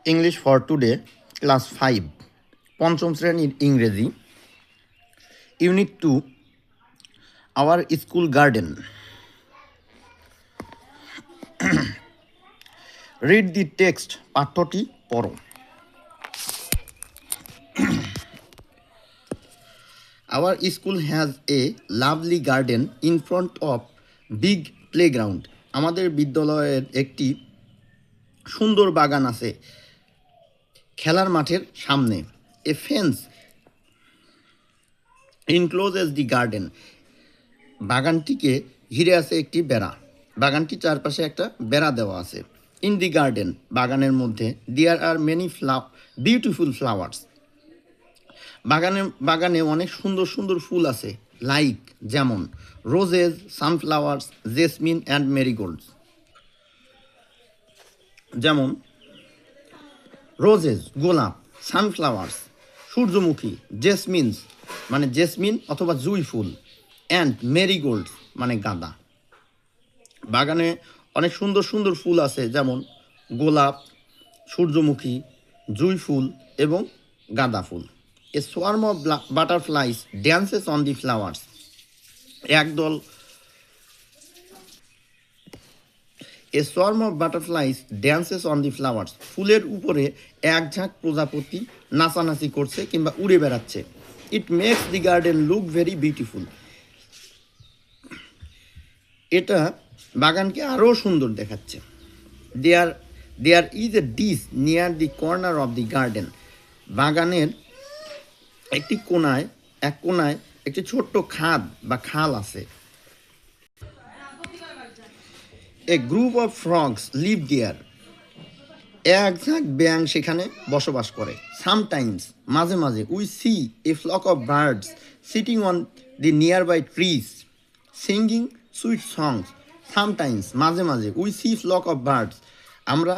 English for today, class 5, পঞ্চম শ্রেণীর ইংরেজি, unit 2, our school garden. Read the text, পাঠ্যটি পড়ো। Our school has a lovely garden in front of big playground. আমাদের বিদ্যালয়ের একটি সুন্দর বাগান আছে খেলার মাঠের সামনে। A fence encloses the garden. বাগানটিকে ঘিরে আছে একটি বেড়া। বাগানটির চারপাশে একটা বেড়া দেওয়া আছে। In the garden, বাগানের মধ্যে there are many beautiful flowers. বাগানে অনেক সুন্দর সুন্দর ফুল আছে, লাইক যেমন রোজেস, সানফ্লাওয়ার্স, জেসমিন অ্যান্ড মেরিগোল্ডস। যেমন রোজেস গোলাপ, সানফ্লাওয়ার্স সূর্যমুখী, জেসমিনস মানে জেসমিন অথবা জুঁই ফুল, অ্যান্ড মেরিগোল্ডস মানে গাঁদা। বাগানে অনেক সুন্দর সুন্দর ফুল আছে, যেমন গোলাপ, সূর্যমুখী, জুঁই ফুল এবং গাঁদা ফুল। A swarm of butterflies dances on the flowers. A swarm of butterflies dances on the flowers. ফুলের উপরে এক ঝাঁক প্রজাপতি নাচানাচি করছে কিংবা উড়ে বেড়াচ্ছে। It makes the garden look very beautiful. এটা বাগানকে আরও সুন্দর দেখাচ্ছে। There is a dish near the corner of the garden. বাগানের এক কোনায় একটি ছোট্ট খাদ বা খাল আছে। A group of frogs live there. এক ঝাঁক ব্যাঙ সেখানে বসবাস করে। Sometimes মাঝে মাঝে we see a flock of birds sitting on the nearby trees singing sweet songs. Sometimes মাঝে মাঝে we see flock of birds, আমরা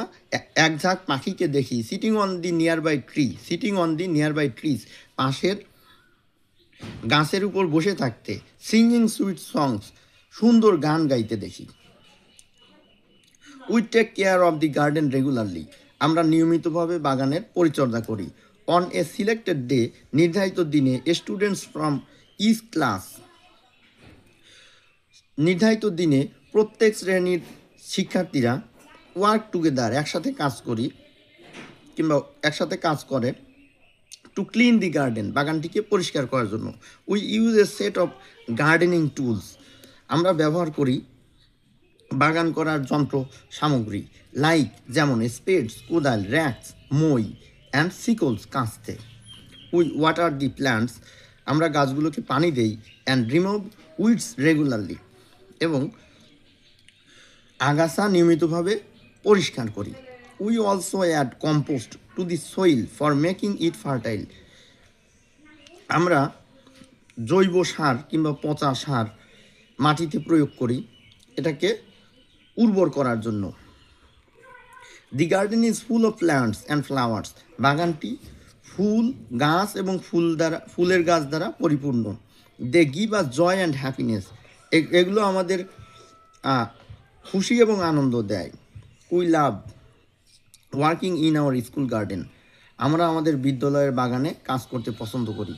এক ঝাঁক পাখিকে দেখি sitting on the nearby trees, পাশের গাছের উপর বসে থাকতে, singing sweet songs, সুন্দর গান গাইতে দেখি। We take care of the garden regularly. আমরা নিয়মিতভাবে বাগানের পরিচর্যা করি। On a selected day, নির্ধারিত দিনে, students from each class, নির্ধারিত দিনে প্রত্যেক শ্রেণীর শিক্ষার্থীরা ওয়ার্ক টুগেদার একসাথে কাজ করে টু ক্লিন দি গার্ডেন, বাগানটিকে পরিষ্কার করার জন্য। We use a set of gardening tools, আমরা ব্যবহার করি বাগান করার যন্ত্র সামগ্রী, লাইক যেমন স্পেডস কোদাল, র্যাক্স মই অ্যান্ড সিকলস কাস্তে। উই ওয়াটার দি প্ল্যান্টস, আমরা গাছগুলোকে পানি দেই, অ্যান্ড রিমুভ উইডস রেগুলারলি, এবং আগাছা নিয়মিতভাবে পরিষ্কার করি। We also add compost to the soil for making it fertile, আমরা জৈব সার কিংবা পচা সার মাটিতে প্রয়োগ করি এটাকে উর্বর করার জন্য। The garden is full of plants and flowers, বাগানটি ফুল গাছ এবং ফুলের গাছ দ্বারা পরিপূর্ণ। They give us joy and happiness, এগুলো আমাদের খুশি এবং আনন্দ দেয়। We love working in our school garden, আমরা আমাদের বিদ্যালয়ের বাগানে কাজ করতে পছন্দ করি।